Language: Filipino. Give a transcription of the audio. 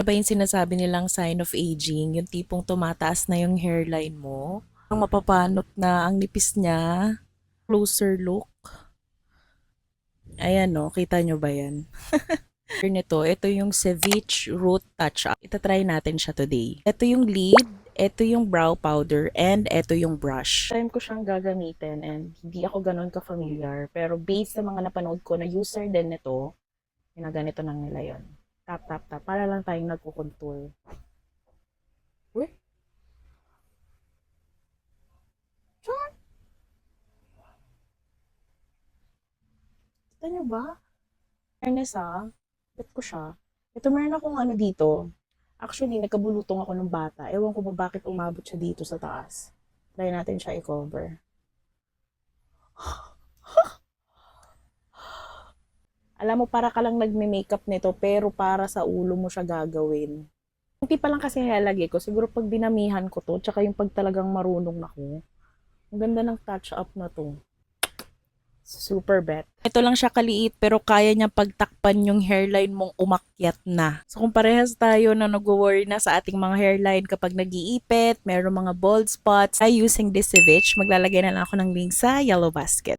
Ano ba yung sinasabi nilang sign of aging? Yung tipong tumataas na yung hairline mo. Ang mapapanot na ang nipis niya. Closer look. Ayan no, kita nyo ba yan? Ito yung Ceviche Root Touch-Up. Itatry natin siya today. Ito yung lid, ito yung brow powder, and ito yung brush. Time ko siyang gagamitin and hindi ako ganun ka-familiar. Pero based sa mga napanood ko na user din nito, ginaganito lang nila yon. Tap, tap, tap. Para lang tayong nagkukontour. Uy, Char! Kita nyo ba? Fairness bet ko siya. Ito meron akong ano dito. Actually, nagkabulutong ako ng bata. Ewan ko ba bakit umabot siya dito sa taas. Try natin siya i-cover. Alam mo, para ka lang nagme-makeup nito, pero para sa ulo mo siya gagawin. Hindi pa lang kasi halagay ko. Siguro pag dinamihan ko to, tsaka yung pag talagang marunong na ako. Ang ganda ng touch-up na to. Super bet. Ito lang siya kaliit pero kaya niya pagtakpan yung hairline mong umakyat na. So kung parehas tayo na nag-worry na sa ating mga hairline kapag nag-iipit, meron mga bald spots, by using this Ceviche, maglalagay na lang ako ng link sa yellow basket.